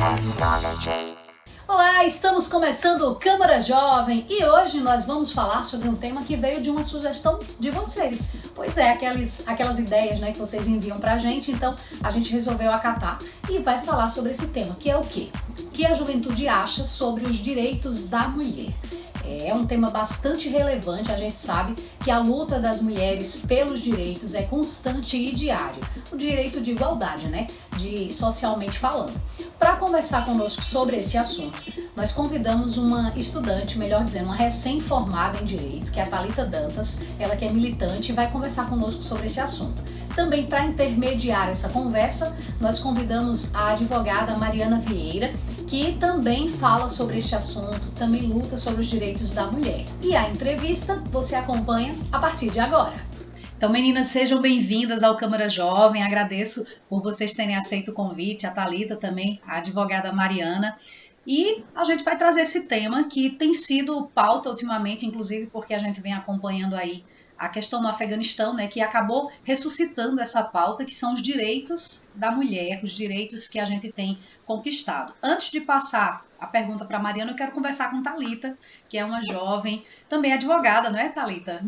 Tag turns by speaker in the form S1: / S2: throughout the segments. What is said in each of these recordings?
S1: Technology.
S2: Olá, estamos começando o Câmara Jovem e hoje nós vamos falar sobre um tema que veio de uma sugestão de vocês. Pois é, aquelas ideias, né, que vocês enviam pra gente, então a gente resolveu acatar e vai falar sobre esse tema, que é o quê? O que a juventude acha sobre os direitos da mulher? É um tema bastante relevante, a gente sabe que a luta das mulheres pelos direitos é constante e diário. O direito de igualdade, né? Socialmente falando. Para conversar conosco sobre esse assunto, nós convidamos uma estudante, melhor dizendo, uma recém-formada em Direito, que é a Thalita Dantas, ela que é militante e vai conversar conosco sobre esse assunto. Também para intermediar essa conversa, nós convidamos a advogada Mariana Vieira, que também fala sobre este assunto, também luta sobre os direitos da mulher. E a entrevista você acompanha a partir de agora. Então, meninas, sejam bem-vindas ao Câmara Jovem. Agradeço por vocês terem aceito o convite, a Thalita também, a advogada Mariana. E a gente vai trazer esse tema que tem sido pauta ultimamente, inclusive porque a gente vem acompanhando aí a questão no Afeganistão, né, que acabou ressuscitando essa pauta, que são os direitos da mulher, os direitos que a gente tem conquistado. Antes de passar a pergunta para a Mariana, eu quero conversar com Thalita, que é uma jovem, também advogada, não é, Thalita?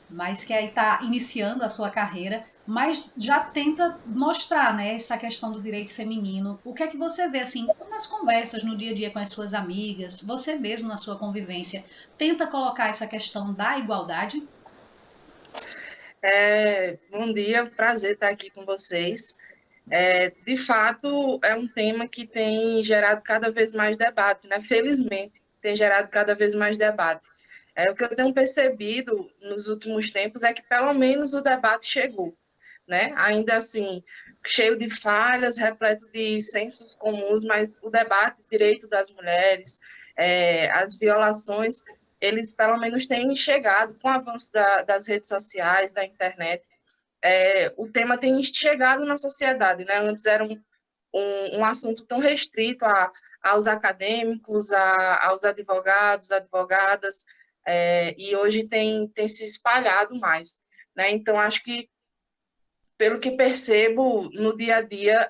S2: Mas que aí está iniciando a sua carreira, mas já tenta mostrar, né, essa questão do direito feminino. O que é que você vê, assim, nas conversas, no dia a dia com as suas amigas, você mesmo na sua convivência, tenta colocar essa questão da igualdade?
S3: Bom dia, prazer estar aqui com vocês. De fato, é um tema que tem gerado cada vez mais debate, né? Felizmente, tem gerado cada vez mais debate. O que eu tenho percebido nos últimos tempos é que, pelo menos, o debate chegou, né? Ainda assim, cheio de falhas, repleto de sensos comuns, mas o debate, direito das mulheres, as violações, eles pelo menos têm chegado com o avanço das redes sociais, da internet. O tema tem chegado na sociedade, né? Antes era um assunto tão restrito aos acadêmicos, aos advogados, advogadas, e hoje tem se espalhado mais, né? Então, acho que, pelo que percebo no dia a dia,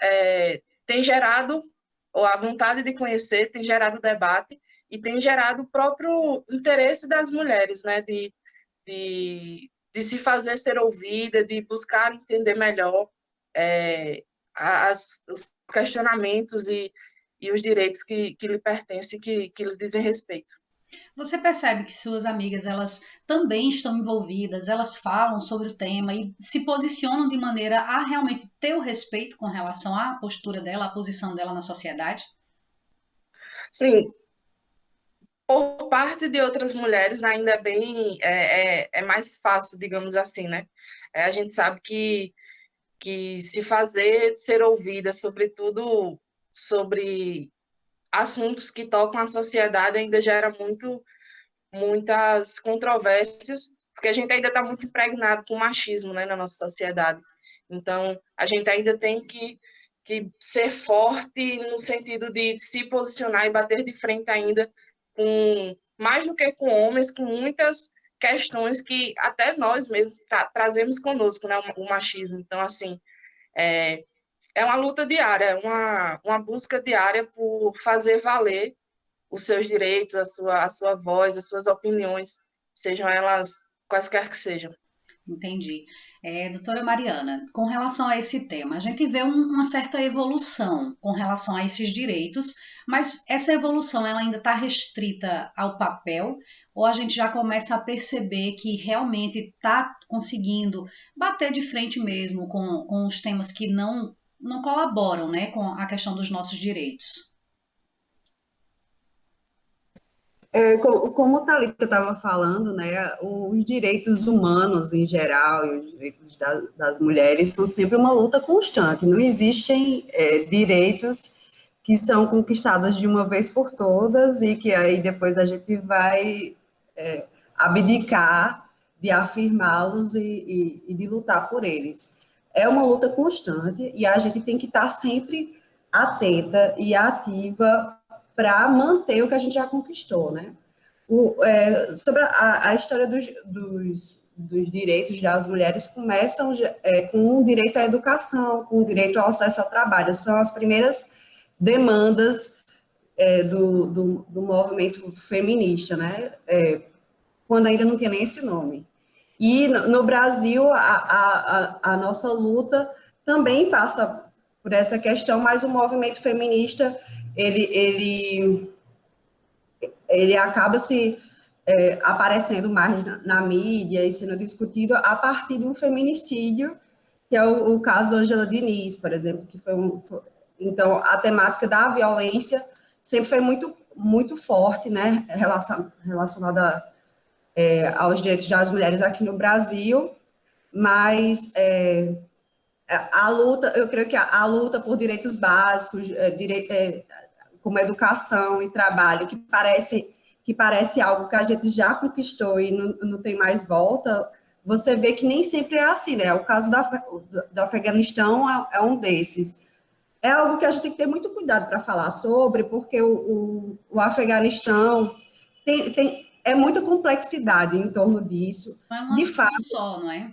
S3: tem gerado, ou a vontade de conhecer, tem gerado debate e tem gerado o próprio interesse das mulheres, né? De se fazer ser ouvida, de buscar entender melhor os questionamentos e os direitos que lhe pertencem, que lhe dizem respeito.
S2: Você percebe que suas amigas, elas também estão envolvidas, elas falam sobre o tema e se posicionam de maneira a realmente ter o respeito com relação à postura dela, à posição dela na sociedade?
S3: Sim, por parte de outras mulheres, ainda bem, é mais fácil, digamos assim, né? A gente sabe que se fazer ser ouvida, sobretudo sobre assuntos que tocam a sociedade, ainda gera muitas controvérsias, porque a gente ainda está muito impregnado com o machismo, né, na nossa sociedade. Então, a gente ainda tem que ser forte no sentido de se posicionar e bater de frente ainda com, mais do que com homens, com muitas questões que até nós mesmos trazemos conosco, né, o machismo. Então, assim, é uma luta diária, uma busca diária por fazer valer os seus direitos, a sua voz, as suas opiniões, sejam elas quaisquer que sejam.
S2: Entendi. Doutora Mariana, com relação a esse tema, a gente vê uma certa evolução com relação a esses direitos, mas essa evolução ela ainda está restrita ao papel, ou a gente já começa a perceber que realmente está conseguindo bater de frente mesmo com os temas que não colaboram, né, com a questão dos nossos direitos?
S4: Como o Thalita estava falando, né, os direitos humanos em geral e os direitos das mulheres são sempre uma luta constante. Não existem direitos que são conquistados de uma vez por todas e que aí depois a gente vai abdicar de afirmá-los e de lutar por eles. É uma luta constante e a gente tem que estar sempre atenta e ativa para manter o que a gente já conquistou, né? Sobre a história dos direitos das mulheres começam com o direito à educação, com o direito ao acesso ao trabalho. São as primeiras demandas do movimento feminista, né? Quando ainda não tinha nem esse nome. E no Brasil, a nossa luta também passa por essa questão, mas o movimento feminista, ele acaba aparecendo mais na mídia e sendo discutido a partir de um feminicídio, que é o caso da Ângela Diniz, por exemplo, que então, a temática da violência sempre foi muito, muito forte, né, relacionada aos direitos das mulheres aqui no Brasil, mas a luta, eu creio que a luta por direitos básicos, como educação e trabalho, que parece algo que a gente já conquistou e não tem mais volta, você vê que nem sempre é assim, né? O caso do Afeganistão é um desses. É algo que a gente tem que ter muito cuidado para falar sobre, porque o Afeganistão é muita complexidade em torno disso.
S2: Não é um
S4: De
S2: assunto
S4: fato,
S2: só, não é?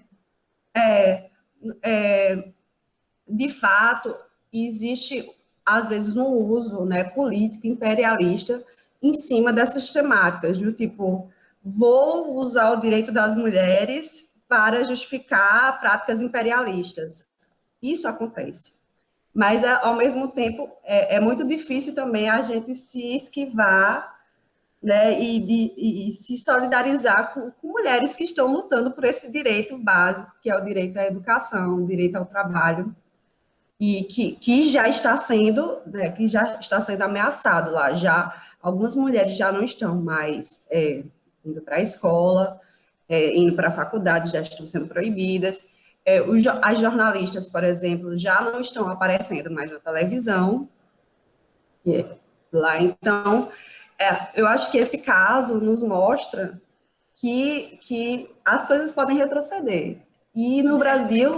S4: de fato, existe, às vezes, um uso, né, político, imperialista, em cima dessas temáticas, do tipo, vou usar o direito das mulheres para justificar práticas imperialistas. Isso acontece. Mas, ao mesmo tempo, é muito difícil também a gente se esquivar, né, e se solidarizar com mulheres que estão lutando por esse direito básico, que é o direito à educação, o direito ao trabalho, e que já está sendo, né, que já está sendo ameaçado lá. Já algumas mulheres já não estão mais indo para a escola, indo para a faculdade, já estão sendo proibidas. As jornalistas, por exemplo, já não estão aparecendo mais na televisão. Lá, então, eu acho que esse caso nos mostra que as coisas podem retroceder. E no Brasil,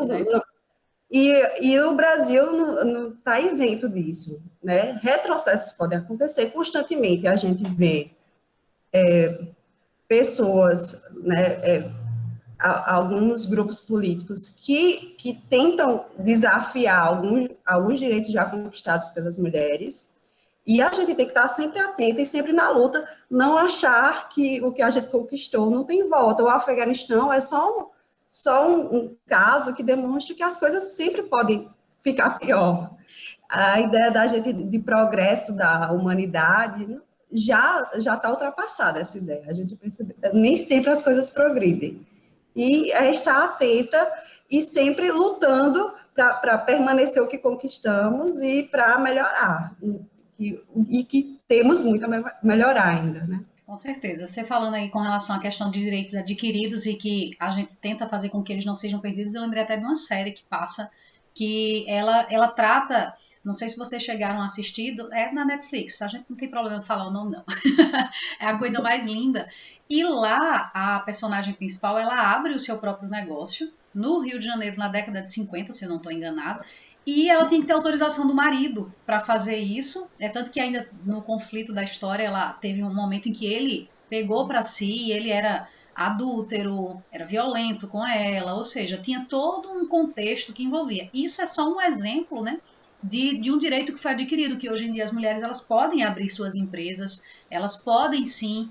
S4: e o Brasil não está isento disso, né? Retrocessos podem acontecer constantemente. A gente vê pessoas, né, alguns grupos políticos que tentam desafiar alguns direitos já conquistados pelas mulheres, e a gente tem que estar sempre atenta e sempre na luta, não achar que o que a gente conquistou não tem volta. O Afeganistão é só um caso que demonstra que as coisas sempre podem ficar pior. A ideia da gente de progresso da humanidade já está ultrapassada, essa ideia. A gente percebe, nem sempre as coisas progridem. E é estar atenta e sempre lutando para permanecer o que conquistamos e para melhorar. E que temos muito a melhorar ainda, né?
S2: Com certeza. Você falando aí com relação à questão de direitos adquiridos e que a gente tenta fazer com que eles não sejam perdidos, eu lembrei até de uma série que passa, que ela trata, não sei se vocês chegaram a assistir, é na Netflix, a gente não tem problema em falar o nome, não. É a coisa mais linda. E lá, a personagem principal, ela abre o seu próprio negócio, no Rio de Janeiro, na década de 50, se eu não estou enganada, e ela tinha que ter autorização do marido para fazer isso. Tanto que ainda no conflito da história, ela teve um momento em que ele pegou para si, ele era adúltero, era violento com ela, ou seja, tinha todo um contexto que envolvia. Isso é só um exemplo, né, de um direito que foi adquirido, que hoje em dia as mulheres elas podem abrir suas empresas, elas podem sim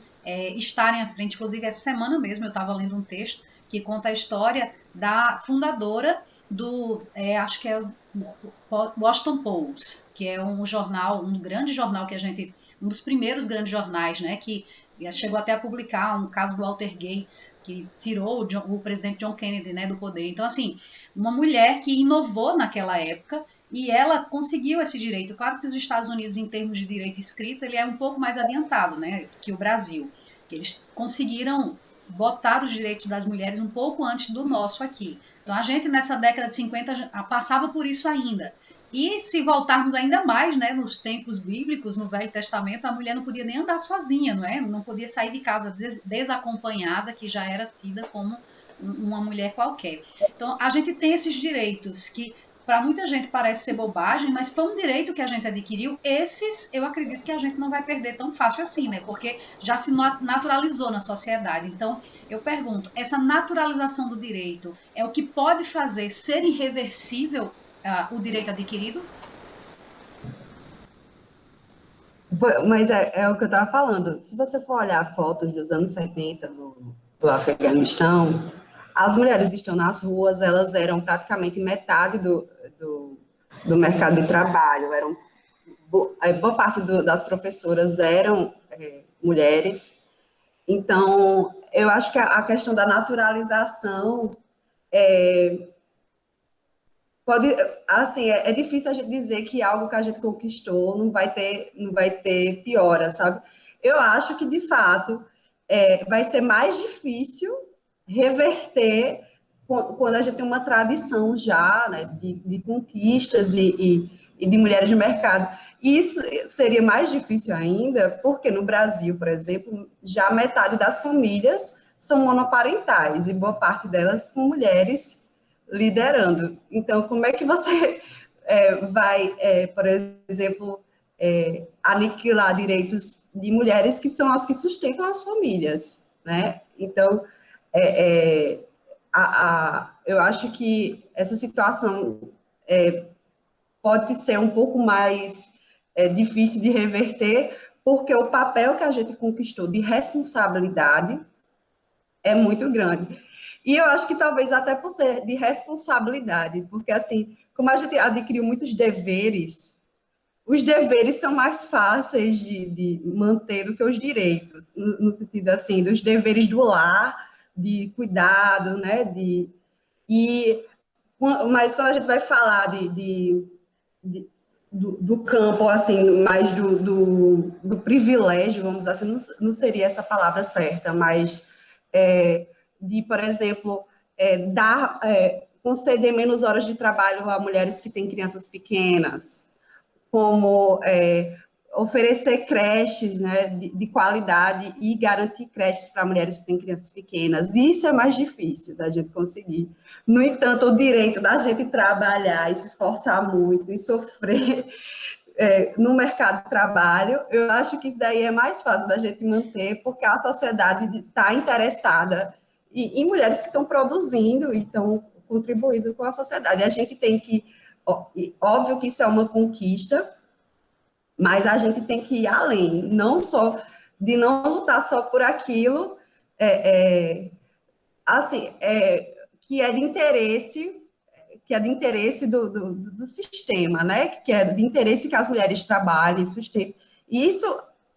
S2: estarem à frente. Inclusive, essa semana mesmo eu estava lendo um texto que conta a história da fundadora acho que é o Washington Post, que é um jornal, um grande jornal que um dos primeiros grandes jornais, né, que chegou até a publicar um caso do Walter Gates, que tirou o presidente John Kennedy, né, do poder. Então, assim, uma mulher que inovou naquela época e ela conseguiu esse direito. Claro que os Estados Unidos, em termos de direito escrito, ele é um pouco mais adiantado, né, que o Brasil. Eles conseguiram botar os direitos das mulheres um pouco antes do nosso aqui. Então, a gente, nessa década de 50, passava por isso ainda. E se voltarmos ainda mais, né, nos tempos bíblicos, no Velho Testamento, a mulher não podia nem andar sozinha, não é? Não podia sair de casa desacompanhada, que já era tida como uma mulher qualquer. Então, a gente tem esses direitos que, para muita gente, parece ser bobagem, mas foi um direito que a gente adquiriu. Esses, eu acredito que a gente não vai perder tão fácil assim, né? Porque já se naturalizou na sociedade. Então, eu pergunto, essa naturalização do direito é o que pode fazer ser irreversível o direito adquirido?
S4: Mas é o que eu estava falando. Se você for olhar fotos dos anos 70 do Afeganistão, as mulheres que estão nas ruas, elas eram praticamente metade do mercado de trabalho. Boa parte das professoras eram mulheres. Então, eu acho que a questão da naturalização pode, assim, é difícil a gente dizer que algo que a gente conquistou não vai ter piora, sabe? Eu acho que, de fato, vai ser mais difícil reverter quando a gente tem uma tradição já, né, de conquistas e de mulheres de mercado. E isso seria mais difícil ainda, porque no Brasil, por exemplo, já metade das famílias são monoparentais, e boa parte delas com mulheres liderando. Então, como é que você vai, por exemplo, aniquilar direitos de mulheres que são as que sustentam as famílias, né? Então, eu acho que essa situação pode ser um pouco mais difícil de reverter, porque o papel que a gente conquistou de responsabilidade é muito grande. E eu acho que talvez até por ser de responsabilidade, porque assim, como a gente adquiriu muitos deveres, os deveres são mais fáceis de manter do que os direitos, no sentido assim, dos deveres do lar, de cuidado, né? Mas quando a gente vai falar do campo, assim, mais do privilégio, vamos dizer assim, não seria essa palavra certa, mas por exemplo, conceder menos horas de trabalho a mulheres que têm crianças pequenas, como oferecer creches, né, de qualidade e garantir creches para mulheres que têm crianças pequenas. Isso é mais difícil da gente conseguir. No entanto, o direito da gente trabalhar e se esforçar muito e sofrer no mercado de trabalho, eu acho que isso daí é mais fácil da gente manter, porque a sociedade está interessada em mulheres que estão produzindo e estão contribuindo com a sociedade. A gente tem que, óbvio que isso é uma conquista, mas a gente tem que ir além, não lutar só por aquilo, assim, que é de interesse do sistema, né? Que é de interesse que as mulheres trabalhem, sustentem. E isso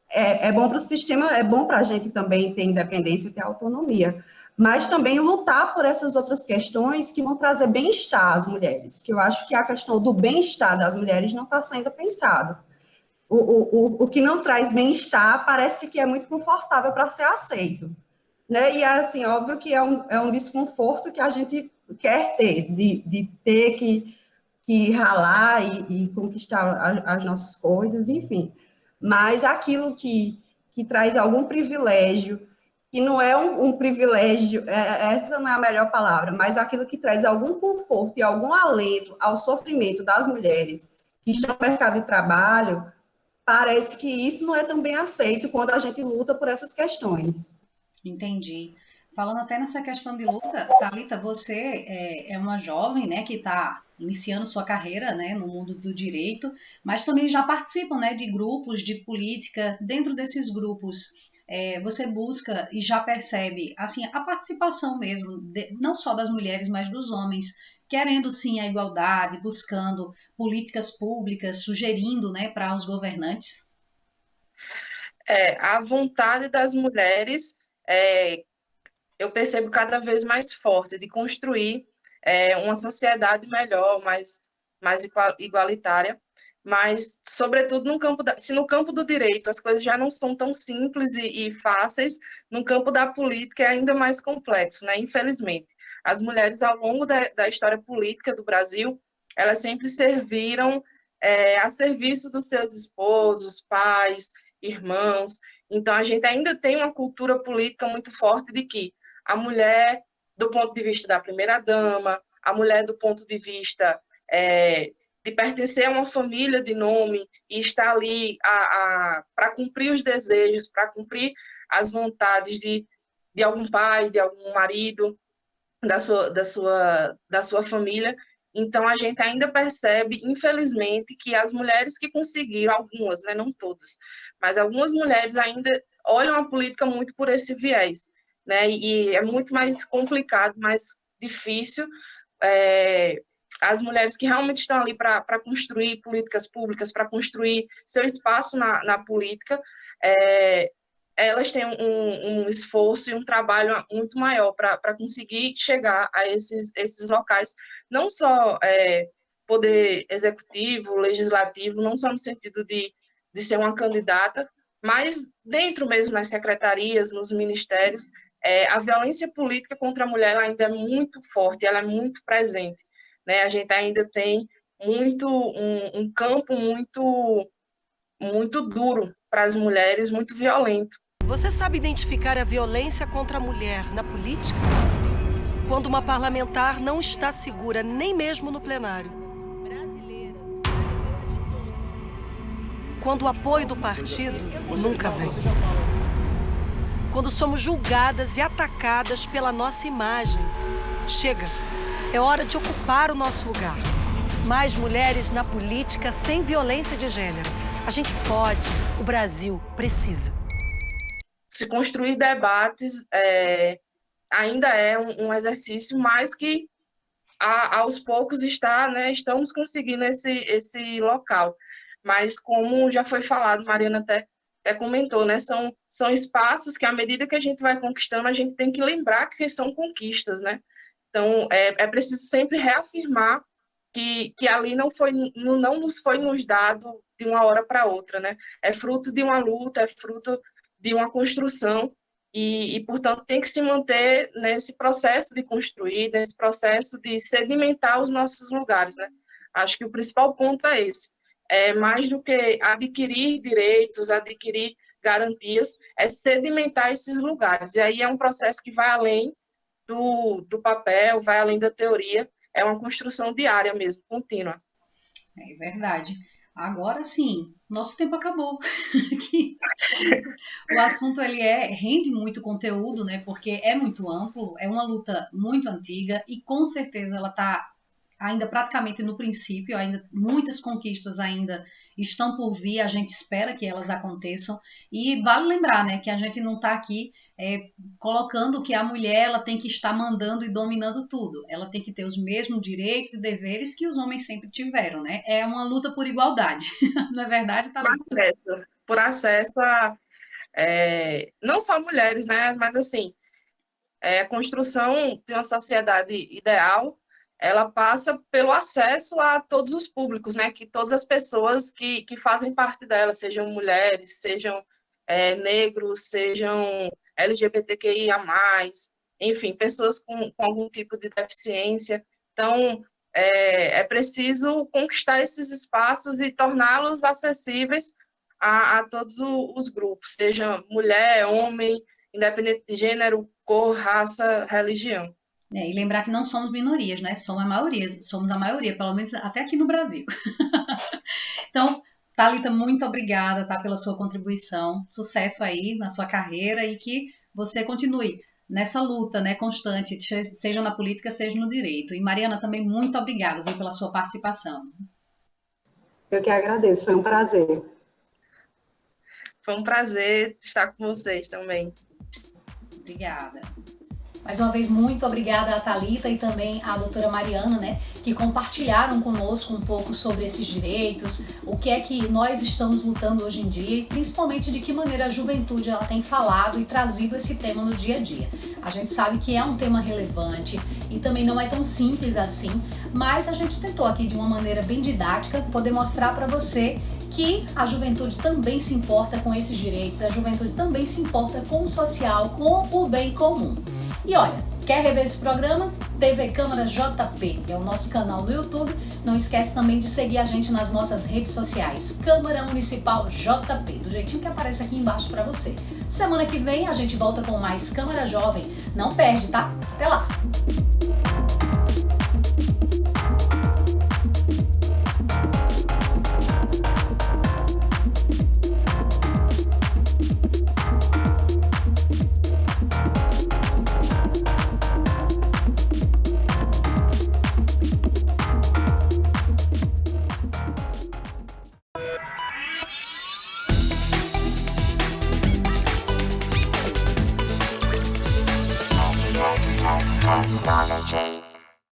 S4: é bom para o sistema, é bom para a gente também ter independência e ter autonomia. Mas também lutar por essas outras questões que vão trazer bem-estar às mulheres, que eu acho que a questão do bem-estar das mulheres não está sendo pensado. O que não traz bem-estar parece que é muito confortável para ser aceito, né? E, assim, óbvio que é um desconforto que a gente quer ter, de ter que ralar e conquistar as nossas coisas, enfim. Mas aquilo que traz algum privilégio, que não é um privilégio, essa não é a melhor palavra, mas aquilo que traz algum conforto e algum alento ao sofrimento das mulheres que estão no mercado de trabalho, parece que isso não é também aceito quando a gente luta por essas questões.
S2: Entendi. Falando até nessa questão de luta, Thalita, você é uma jovem, né, que está iniciando sua carreira, né, no mundo do direito, mas também já participa, né, de grupos de política. Dentro desses grupos, você busca e já percebe, assim, a participação mesmo, não só das mulheres, mas dos homens, querendo sim a igualdade, buscando políticas públicas, sugerindo, né, para os governantes.
S3: A vontade das mulheres, eu percebo cada vez mais forte de construir uma sociedade melhor, mais igualitária, mas, sobretudo, se no campo do direito as coisas já não são tão simples e fáceis, no campo da política é ainda mais complexo, né? Infelizmente. As mulheres, ao longo da história política do Brasil, elas sempre serviram a serviço dos seus esposos, pais, irmãos. Então, a gente ainda tem uma cultura política muito forte de que a mulher, do ponto de vista da primeira-dama, a mulher do ponto de vista de pertencer a uma família de nome e estar ali para cumprir os desejos, para cumprir as vontades de algum pai, de algum marido, da sua família. Então, a gente ainda percebe, infelizmente, que as mulheres que conseguiram, algumas, né, não todas, mas algumas mulheres ainda olham a política muito por esse viés, né? E é muito mais complicado, mais difícil. As mulheres que realmente estão ali para construir políticas públicas, para construir seu espaço na política, elas têm um esforço e um trabalho muito maior para conseguir chegar a esses locais, não só poder executivo, legislativo, não só no sentido de ser uma candidata, mas dentro mesmo nas secretarias, nos ministérios, a violência política contra a mulher ainda é muito forte, ela é muito presente, né? A gente ainda tem um campo muito duro para as mulheres, muito violento.
S1: Você sabe identificar a violência contra a mulher na política? Quando uma parlamentar não está segura nem mesmo no plenário. Quando o apoio do partido nunca vem. Quando somos julgadas e atacadas pela nossa imagem. Chega, é hora de ocupar o nosso lugar. Mais mulheres na política sem violência de gênero. A gente pode, o Brasil precisa.
S3: Se construir debates ainda é um exercício, mas que aos poucos estamos conseguindo esse local. Mas como já foi falado, Mariana até comentou, né? São espaços que, à medida que a gente vai conquistando, a gente tem que lembrar que são conquistas, né? Então, é preciso sempre reafirmar que ali não nos foi nos dado de uma hora para outra, né? É fruto de uma luta, é fruto de uma construção e, portanto, tem que se manter nesse processo de construir, nesse processo de sedimentar os nossos lugares, né? Acho que o principal ponto é esse. Mais do que adquirir direitos, adquirir garantias, é sedimentar esses lugares. E aí é um processo que vai além do papel, vai além da teoria, é uma construção diária mesmo, contínua.
S2: É verdade. Agora sim, nosso tempo acabou. O assunto rende muito conteúdo, né? Porque é muito amplo, é uma luta muito antiga e com certeza ela está ainda praticamente no princípio, ainda muitas conquistas ainda estão por vir, a gente espera que elas aconteçam, e vale lembrar, né, que a gente não está aqui colocando que a mulher ela tem que estar mandando e dominando tudo, ela tem que ter os mesmos direitos e deveres que os homens sempre tiveram, né, é uma luta por igualdade, não é verdade, Thalita?
S3: Por acesso a, não só mulheres, né, mas assim, a construção de uma sociedade ideal, ela passa pelo acesso a todos os públicos, né? Que todas as pessoas que fazem parte dela, sejam mulheres, sejam negros, sejam LGBTQIA+, enfim, pessoas com algum tipo de deficiência. Então, é preciso conquistar esses espaços e torná-los acessíveis a todos os grupos, seja mulher, homem, independente de gênero, cor, raça, religião.
S2: E lembrar que não somos minorias, né? Somos a maioria, pelo menos até aqui no Brasil. Então, Thalita, muito obrigada, tá, pela sua contribuição. Sucesso aí na sua carreira e que você continue nessa luta, né, constante, seja na política, seja no direito. E Mariana, também muito obrigada, viu, pela sua participação.
S4: Eu que agradeço, foi um prazer.
S3: Foi um prazer estar com vocês também.
S2: Obrigada. Mais uma vez, muito obrigada a Thalita e também à doutora Mariana, né, que compartilharam conosco um pouco sobre esses direitos, o que é que nós estamos lutando hoje em dia e principalmente de que maneira a juventude ela tem falado e trazido esse tema no dia a dia. A gente sabe que é um tema relevante e também não é tão simples assim, mas a gente tentou aqui de uma maneira bem didática poder mostrar para você que a juventude também se importa com esses direitos, a juventude também se importa com o social, com o bem comum. E olha, quer rever esse programa? TV Câmara JP, que é o nosso canal no YouTube. Não esquece também de seguir a gente nas nossas redes sociais, Câmara Municipal JP, do jeitinho que aparece aqui embaixo para você. Semana que vem a gente volta com mais Câmara Jovem. Não perde, tá? Até lá!
S5: technology.